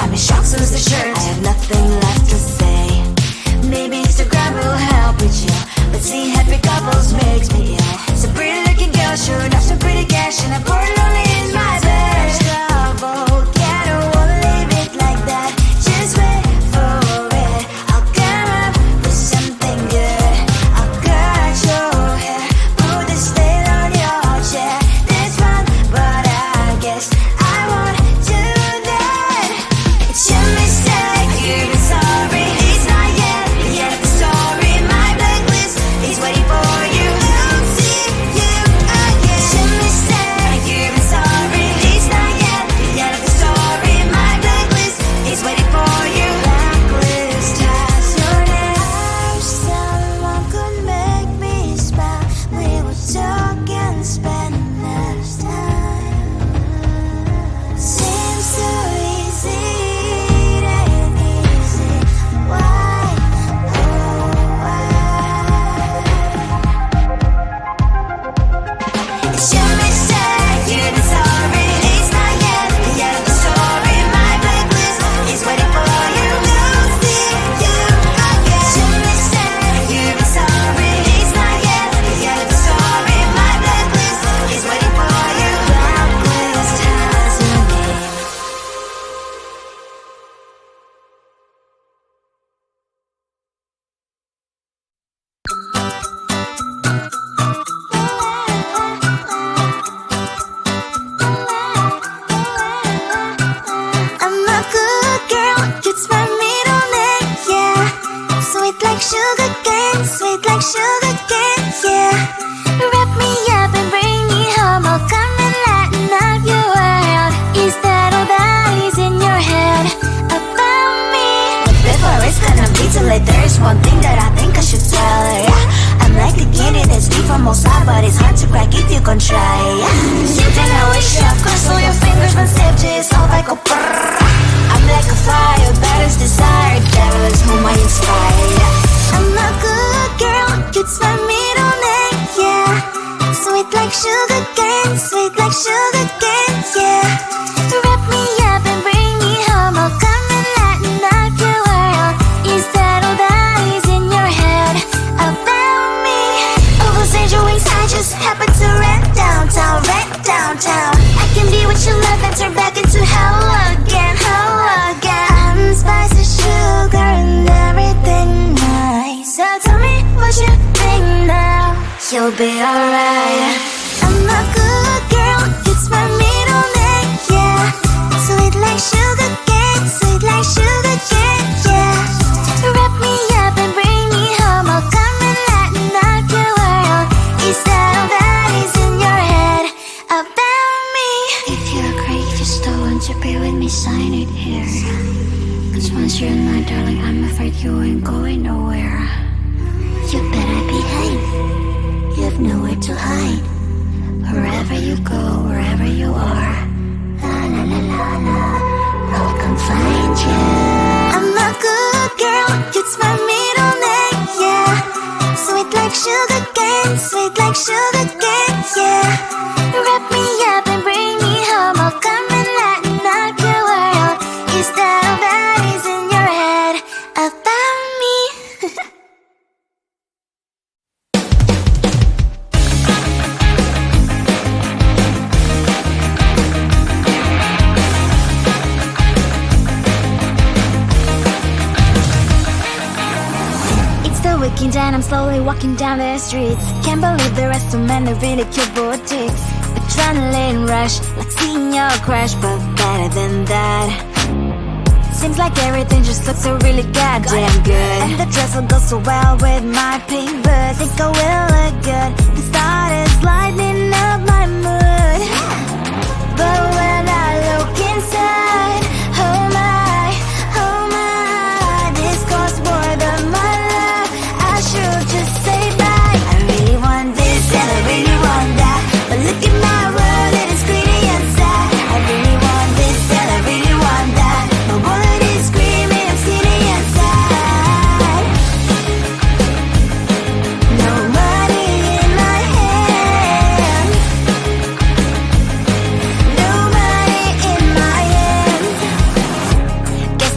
I'm in shock, so is the shirt. I have nothing left to say. Maybe Instagram will help with you, but seeing happy couples makes me ill. So pretty looking girl, sure enough, some pretty cash, and I pour it only in my bed. Trouble, yeah, I don't wanna leave it like that. Just wait for it. I'll come up with something good. I'll cut your hair, put the stain on your chair. That's fun, but I guess I won't do that. It's your mistake, you've been sorry. It's not yet the end of the story. My blacklist is waiting for you. I'll see you again. It's your mistake, you've been sorry. It's not yet the end of the story. My blacklist is waiting for you. Blacklist has your name. I wish someone could make me smile. We would talk and spend less time. Seems so easy, it ain't easy. Why, oh why? It's your mistake, you've been sorry. It's not yet the end of the story. My blacklist is waiting for you. I'll see you again. It's your mistake, you've been sorry. It's not yet the end of the story. My blacklist is waiting for you. Blacklist has your name. I'm a good girl, it's my middle name, yeah. Sweet like sugar cane, sweet like sugar cane, yeah. Wrap me up and bring me home, I'll come and lighten up your world. Is that all that is in your head about me? Before it's gonna be too late, there's one thing that I think I should tell her, yeah. I'm like a candy that's deep from outside, but it's hard to crack if you can try, yeah. You think I wish you have crossed all your fingers when safety is off, I go brrrr. I'm like a fire, battles desire, devil is whom I inspire, yeah. I'm a good girl, it's my middle name, yeah. Sweet like sugar cane, sweet like sugar cane, yeah. Wrap me up and bring me home, I'll come and lighten up your world. Is that all that is in your head about me? Overstage your wings, I just happen to rent downtown, I can be what you love and turn back into hell again, I'm spice and sugar and everything nice. So tell me what you think now. You'll be alright. I'm a good girl, it's my middle name, yeah. Sweet like sugar cane, sweet like sugar cane, yeah. Wrap me up and bring me home, I'll come and lighten up your world. Is that all that is in your head about me? If you're crazy, just don't want to be with me, sign it here. Cause once you're in my darling, I'm afraid you ain't going nowhere. You better behave, you have nowhere to hide. Wherever you go, wherever you are, la la la la la, I'll come find you. I'm a good girl, it's my middle name, yeah. Sweet like sugar cane, sweet like sugar cane, yeah. Wrap me up and bring me home, I'll come and lighten up your world. Is that all that is in your head about me? It's the weekend and I'm slowly walking down the streets. Can't believe there are so many really cute boutiques. Adrenaline rush, like seeing your crush, but better than that. Seems like everything just looks so really goddamn good. And the dress will go so well with my pink boots. Think I will look good, the start is lighting up my mood. But when I look inside, oh my, this costs more than my love. I should just say bye. I really want this and I really want that, but look at my world, it is greedy and sad. I really want this and I really want that, my wallet is screaming, I'm skinny and sad. No money in my hand, no money.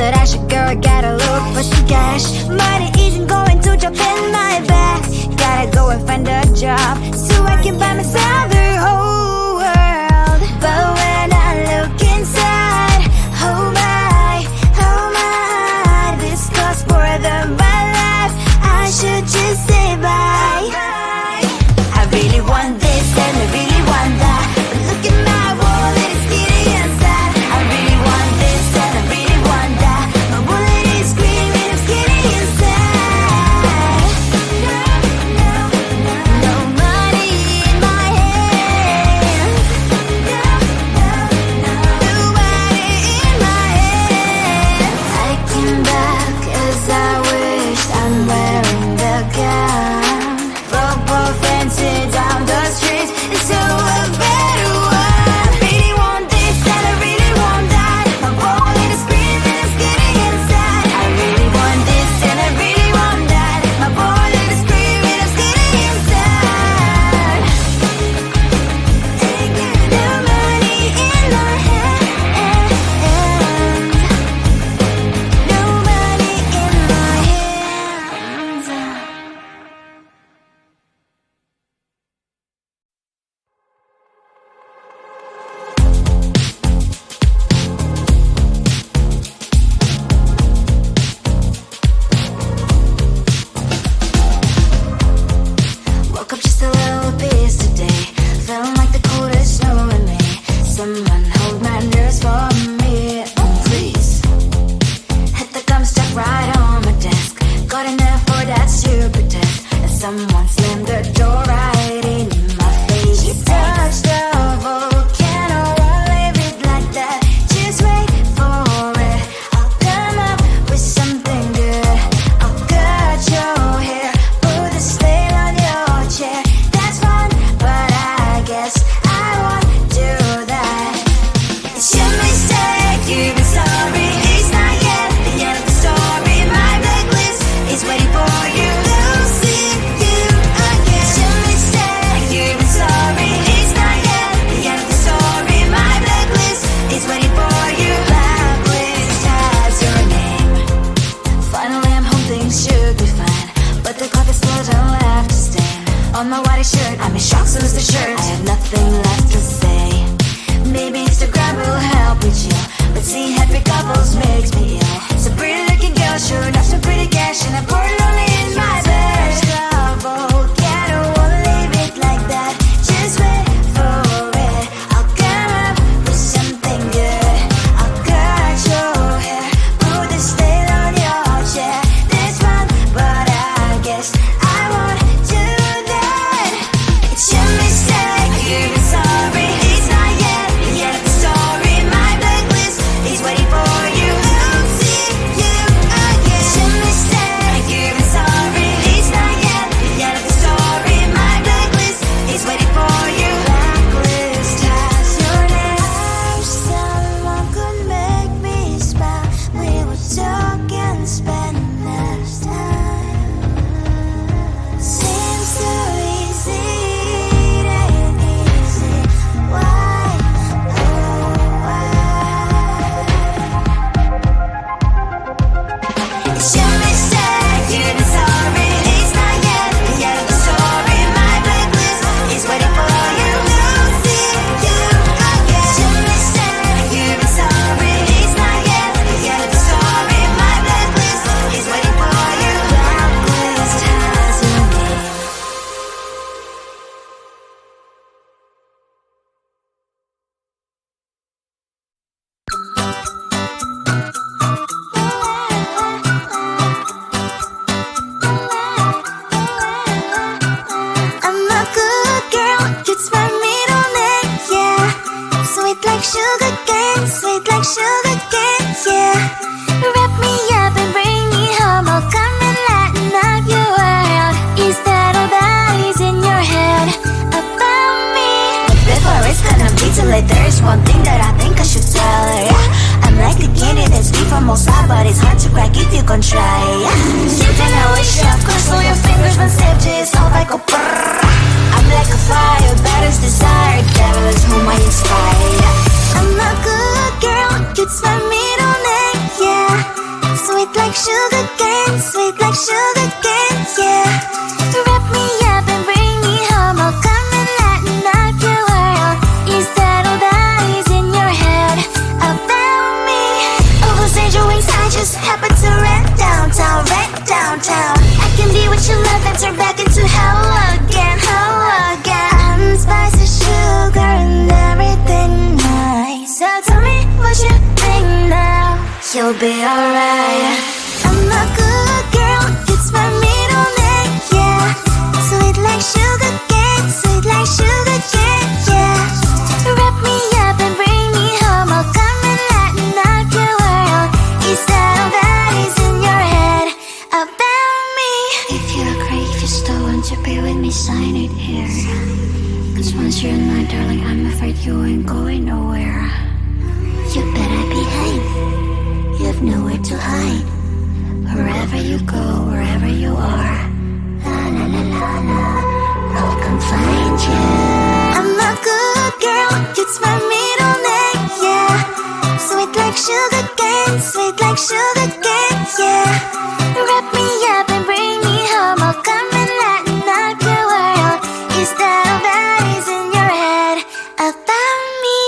that I should go, I gotta look for some cash. Money isn't going to drop in my bag. Gotta go and find a job so I can buy myself the whole world. But when I look inside, oh my, this costs more than my life. I should just say bye. I really want this and I really want that, but look at my wallet, it's skinny inside. I really want this and I really want that, my wallet is screaming, I'm skinny inside. No money in my hands. No money in my hands. I came back 'cause I wish I'm wearing the gown. Football fancy down the street into a better one. I really want this and I really want that, my wallet is screaming, it's getting inside. I really want this and I really want that, my wallet is screaming, it's getting inside. No money in my hands. No money in my hands. Woke up just a little pissed today, feeling like the coldest snow in me. Someone hold my nerves for me, please. Hit the gum stuck right on my desk, got in there for that stupid test, and someone slammed the door right in my face. You touched the volcano, won't leave it like that, just wait for it. I'll come up with something good, I'll cut your hair, put a stain on your chair. That's fun, but I guess I won't do that. It's your mistake, you've been sorry. It's not yet the end of the story. My blacklist is waiting for you. They'll see you again. It's your mistake, you've been sorry. It's not yet the end of the story. My blacklist is waiting for you. Blacklist has your name. Finally I'm home, things should be fine, but the clock is still don't have to stain on my white shirt. I'm in shock, so is the shirt. I have nothing left to say. Maybe Instagram will help with you, but seeing happy couples makes me ill. So pretty looking girl, sure enough, some pretty cash, and I'm bored lonely in my bed. Volcano, won't leave it like that, just wait for it. I'll come up with something good, I'll cut your hair, put a stain on your chair. That's fun, but I guess I won't do that. It's your mistake, you've been sorry. It's not yet the end of the story. My blacklist is waiting for you. I'll see you again. It's your mistake, you've been sorry. It's not yet the end of the story. My blacklist is waiting for you. Blacklist has your name. I wish someone could make me smile. We would talk and spend less time. Seems so easy, it ain't easy. Why, oh why? It's your mistake, you've been sorry. It's not yet the end of the story. My blacklist is waiting for you. I'll see you again. It's your mistake, you've been sorry. It's not yet the end of the story. My blacklist is waiting for you. Blacklist has your name. I'm a good girl, it's my middle name, yeah. Sweet like sugar cane, sweet like sugar cane, yeah. Wrap me up and bring me home, I'll come and lighten up your world. Is that all that is in your head about me? But before it's gonna be too late, there's one thing that I think I should tell her, yeah. I'm like the candy that's deep from outside, but it's hard to crack if you can try, yeah. Something I wish, of course, all your fingers when safety is off, I go brrrr. I'm like a fire, batters desire, devil is whom I inspire. I'm a good girl, it's my middle name, yeah. like sugar cane, sweet like sugar cane, yeah. Wrap me up and bring me home. I'll come and lighten up your world. Is that all that is in your head about me? Overspread your wings, I just happen to rent downtown, rent downtown. I can be what you love and turn back into hell again, hell again. Spicy sugar and everything nice. So tell me what you think now. You'll be alright. I'm a good girl, it's my middle name, yeah. Sweet like sugar cane, sweet like sugar cane, yeah. Wrap me up and bring me home. I'll come and lighten up your world. Is that all that is in your head about me? If you agree, if you still want to be with me, sign it here. Cause once you're in my darling, I'm afraid you ain't going nowhere. You better behave, you have nowhere to hide. Wherever you go, wherever you are, la la la la la, I'll come find you. I'm a good girl, it's my middle name, yeah. Sweet like sugar cane, sweet like sugar cane, yeah. Wrap me up and bring me home. I'll come and lighten up your world. Is that all that is in your head about me?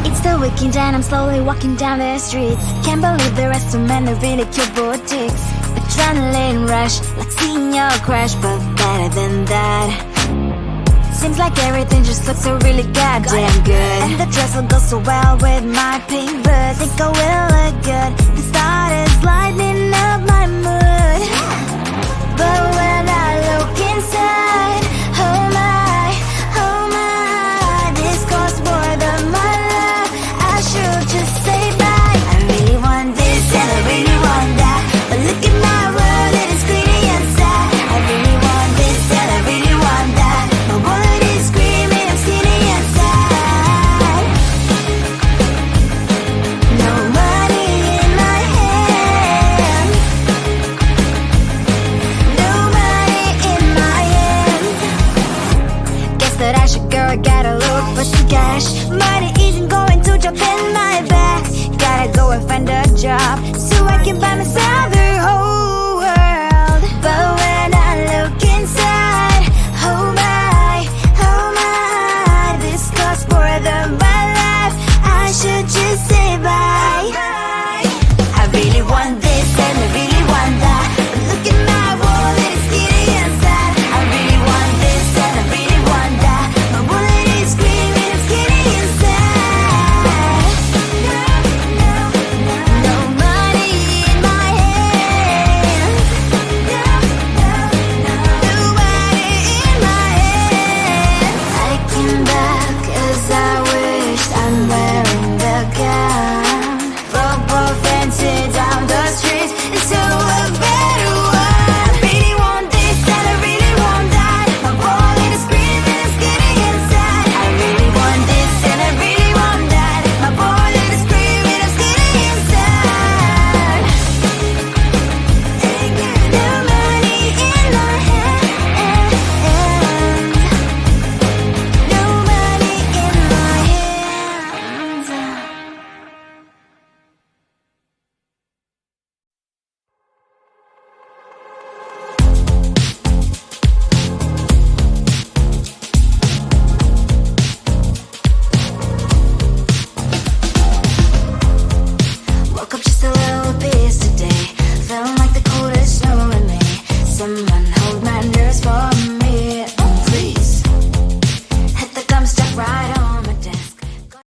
It's the weekend and I'm slowly walking down the streets. Can't believe there are so many really cute boutiques. Adrenaline rush, like seeing your crush, but better than that. Seems like everything just looks so really goddamn good. And the dress will go so well with my pink boots. Think I will look good. The start is lighting up my mood. But when I look inside, oh my, this costs more than my love. I should just say bye. I really want this and I really want that, but look at my world, it is pretty inside. I really want this and I really want that. My wallet is screaming, I'm skinny inside. No money in my hand, no money in my hand. Guess that I should go, gotta look for some cash. Money isn't going to jump in my back. Gotta go and find a job so I can buy myself